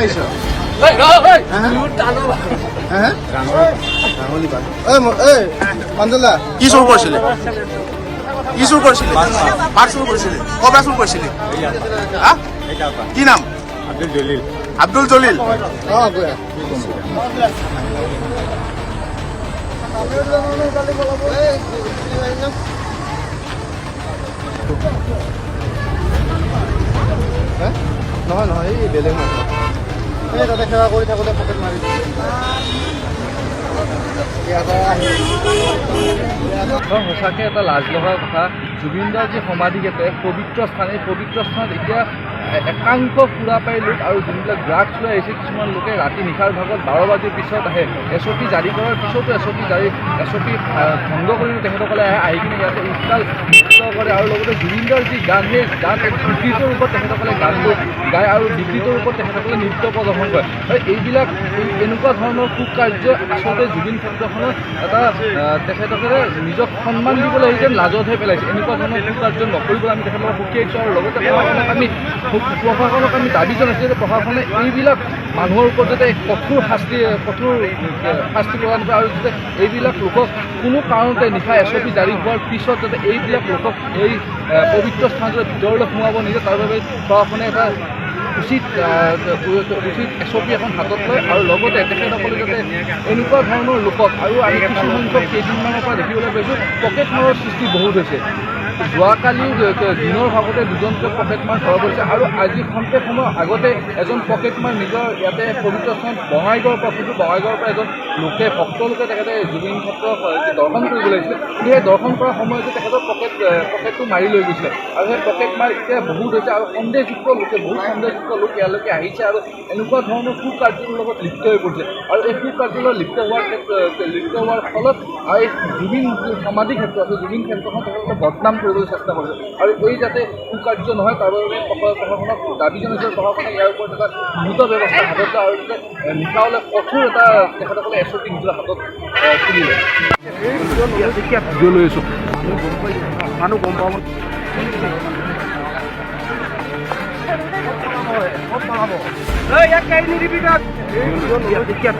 আহিছ পাঞ্জলা কি চুৰ কৰিছিলে কি চুৰ কৰিছিলে পাট চুৰ কৰিছিলে ক'ৰ পৰা চুৰ কৰিছিলে কি নাম আব্দুল জলিল নহয় নহয় এই বেলেগ মানুহ এই তাতে সেৱা কৰি থাকোঁতে পকেট মাৰি সঁচাকৈ এটা লাজ লগা কথা জুবিন দাৰ যি সমাধিক্ষেত্ৰ এক পবিত্ৰ স্থান এই পবিত্ৰ স্থানত এতিয়া একাংশ ফুৰা পাই লোক আৰু যোনবিলাক ড্ৰাগছ লৈ আহিছে কিছুমান লোকে ৰাতি নিশাৰ ভাগত 12 বাজিৰ পিছত আহে SOP জাৰি কৰাৰ পিছতো SOP ভংগ কৰি তেখেতসকলে আহি কিনে ইয়াতে উত্তাল কৰে আৰু লগতে জুবিন দাৰ যি গান সেই গান বিকৃত ৰূপত তেখেতসকলে গানবোৰ গায় আৰু বিকৃত ৰূপত তেখেতসকলে নৃত্য প্ৰদৰ্শন কৰে আৰু এইবিলাক এনেকুৱা ধৰণৰ কুকাৰ্য আচলতে জুবিন ক্ষেত্ৰখনত এটা তেখেতসকলে নিজক সন্মান দিবলৈ আহিছে লাজত হৈ পেলাইছে এনেকুৱা ধৰণৰ কুকাৰ্য নকৰিবলৈ আমি তেখেতসকলক সুখীয়াইছোঁ আৰু লগতে প্ৰশাসনক আমি দাবী জনাইছোঁ যে প্ৰশাসনে এইবিলাক মানুহৰ ওপৰত যাতে কঠোৰ শাস্তি প্ৰদান কৰে আৰু যাতে এইবিলাক লোকক কোনো কাৰণতে নিশা SOP জাৰি হোৱাৰ পিছত যাতে এইবিলাক লোকক এই পবিত্ৰ স্থানটোৰ ভিতৰলৈ সোমাব নিদিয়ে তাৰ বাবে প্ৰশাসনে এটা উচিত SOP এখন হাতত লয় আৰু লগতে তেখেতসকলে যাতে এনেকুৱা ধৰণৰ লোকক আৰু আমি কিছু সংখ্যক কেইদিনমানৰ পৰা দেখিবলৈ পাইছোঁ পকেট মাৰৰ সৃষ্টি বহুত হৈছে যোৱাকালিও দিনৰ ভাগতে দুজনকৈ পকেটমাৰ ধৰা পৰিছে আৰু আজি খন্তেক সময় আগতে এজন পকেটমাৰ নিজৰ ইয়াতে পবিত্ৰ স্থান বঙাইগাঁৱৰ পৰা এজন লোকে ভক্তলোকে তেখেতে জুবিন ক্ষেত্ৰ দৰ্শন কৰিবলৈ আহিছিলে কিন্তু সেই দৰ্শন কৰাৰ সময়তে তেখেতৰ পকেটটো মাৰি লৈ গৈছিলে আৰু সেই পকেটমাৰ এতিয়া বহুত হৈছে আৰু সন্দেহযুক্ত লোক ইয়ালৈকে আহিছে আৰু এনেকুৱা ধৰণৰ কুকাৰ্যৰ লগত লিপ্ত হৈ পৰিছে আৰু এই কুকাৰ্যলৈ লিপ্ত হোৱাৰ ফলত আৰু এই জুবিন সমাধি ক্ষেত্ৰ আছে জুবিন ক্ষেত্ৰখন তেখেতলোকে বদনাম কৰিবলৈ চেষ্টা কৰিছে আৰু এই যাতে কুকাৰ্য নহয় তাৰ বাবে প্ৰশাসনক দাবী জনাইছে প্ৰশাসনে ইয়াৰ ওপৰত এটা দ্ৰুত ব্যৱস্থা হাতত লয় আৰু যাতে নিশালৈ কঠোৰ এটা তেখেতসকলে SOP নিজৰ হাতত তুলি লয় ভিডিঅ' লৈ আছোঁ মানুহ গম পাব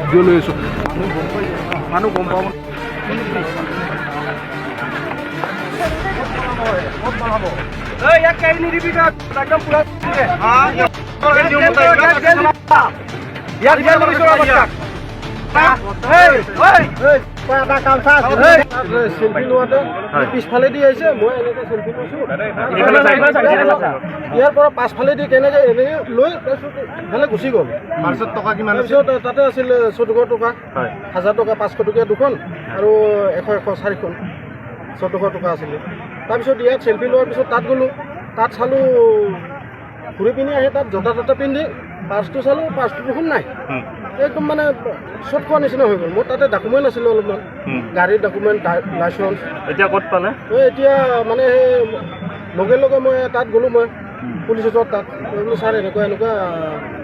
ভিডিঅ' লৈ আছোঁ মানুহ গম পাব চেল্ফি লোৱাতে পিছফালে দি আহিছে মই এনেকৈ চেল্ফি লৈছোঁ ইয়াৰ পৰা পাছফালে দি কেনেকৈ এনেকৈ লৈ তাৰপিছত ইফালে গুচি গ'ল 500 টকা কিমান তাৰপিছত তাতে আছিল 1400 টকা 1000 টকা 500 টকীয়া দুখন আৰু 100 4খন 1400 টকা আছিলে তাৰপিছত ইয়াত চেল্ফি লোৱাৰ পিছত তাত গ'লোঁ তাত চালোঁ ঘূৰি পিনি আহি তাত জোতা ততা পিন্ধি পাৰ্চটো চালোঁ পাৰ্চটো দেখোন নাই একদম মানে চট খোৱা নিচিনা হৈ গ'ল মোৰ তাতে ডকুমেণ্ট আছিলে অলপমান গাড়ীৰ ডকুমেণ্ট লাইচেঞ্চ এতিয়া ক'ত পালে এতিয়া মানে সেই লগে মই তাত গ'লোঁ মই পুলিচ ওচৰত তাত বোলো ছাৰ এনেকুৱা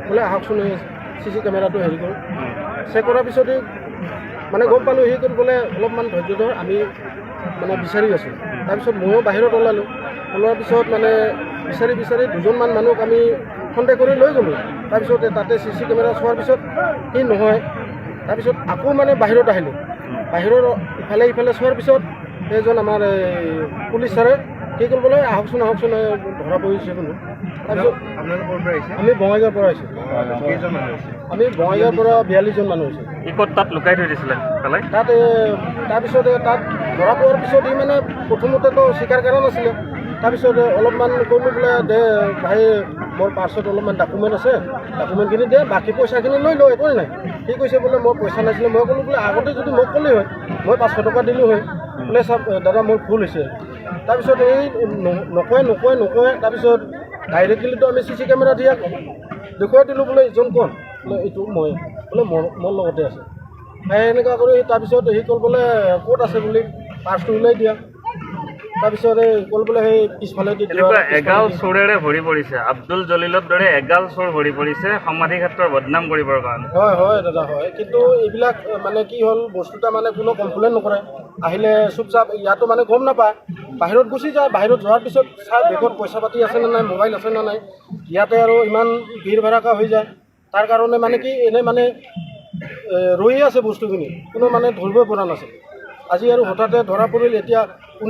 বোলে আহকচোন CC কেমেৰাটো হেৰি কৰোঁ চেক কৰাৰ পিছতেই মানে গম পালোঁ সেই কৰি বোলে অলপমান ধৈৰ্য ধৰ আমি মানে বিচাৰি আছোঁ তাৰপিছত ময়ো বাহিৰত ওলোৱাৰ পিছত মানে বিচাৰি দুজনমান মানুহক আমি সন্দেহ কৰি লৈ গ'লোঁ তাৰপিছত তাতে CC কেমেৰা চোৱাৰ পিছত সি নহয় তাৰপিছত আকৌ মানে বাহিৰত আহিলোঁ বাহিৰৰ ইফালে চোৱাৰ পিছত এইজন আমাৰ পুলিচ ছাৰে কি কৰিব বোলে আহকচোন ধৰা পৰিছে কোনো তাৰপিছত আমি বঙাইগাঁৱৰ পৰা আহিছোঁ আমি বঙাইগাঁৱৰ পৰা 42জন মানুহ হৈছোঁ ক'ত তাত লুকাই থৈ দিছিলে তাত তাৰপিছতে তাত ধৰা পোৱাৰ পিছত ই মানে প্ৰথমতেতো স্বীকাৰ কৰা নাছিলে তাৰপিছত অলপমান ক'লোঁ বোলে দে ভাই মোৰ পাৰ্চত অলপমান ডকুমেণ্ট আছে ডকুমেণ্টখিনি দে বাকী পইচাখিনি লৈ লওঁ একোৱেই নাই সি কৈছে বোলে মই পইচা নাছিলে মই ক'লোঁ বোলে আগতে যদি মোক ক'লেই হয় মই 500 টকা দিলোঁ হয় বোলে চাওক দাদা মোৰ ভুল হৈছে তাৰপিছত এই নকয় তাৰপিছত ডাইৰেক্টলিতো আমি CC কেমেৰা দিয়া দেখুৱাই দিলোঁ বোলে ইজন কোন বোলে এইটো মই বোলে মোৰ লগতে আছে এনেকুৱা কৰি তাৰপিছত সি ক'ল বোলে ক'ত আছে বুলি পাৰ্চটো ওলাই দিয়া তাৰপিছত ক'ল বোলে সেই পিছফালে দি এগাল চোৰেৰে ভৰি পৰিছে আব্দুল জলিলৰ দৰে এগাল চোৰ ভৰি পৰিছে সমাধি ক্ষেত্ৰৰ বদনাম কৰিবৰ কাৰণে হয় দাদা হয় কিন্তু এইবিলাক মানে কি হ'ল বস্তুটা মানে কোনো কমপ্লেইন নকৰে আহিলে চুপচাপ ইয়াতো মানে গম নাপায় বাহিৰত গুচি যায় বাহিৰত যোৱাৰ পিছত চাই বেগত পইচা পাতি আছে নে নাই মোবাইল আছে নে নাই ইয়াতে আৰু ইমান ভিৰ ভাড়াকা হৈ যায় তাৰ কাৰণে মানে কি এনে মানে ৰৈয়ে আছে বস্তুখিনি কোনো মানে ধৰিবই পৰা নাছিল আজি আৰু হঠাতে ধৰা পৰিল এতিয়া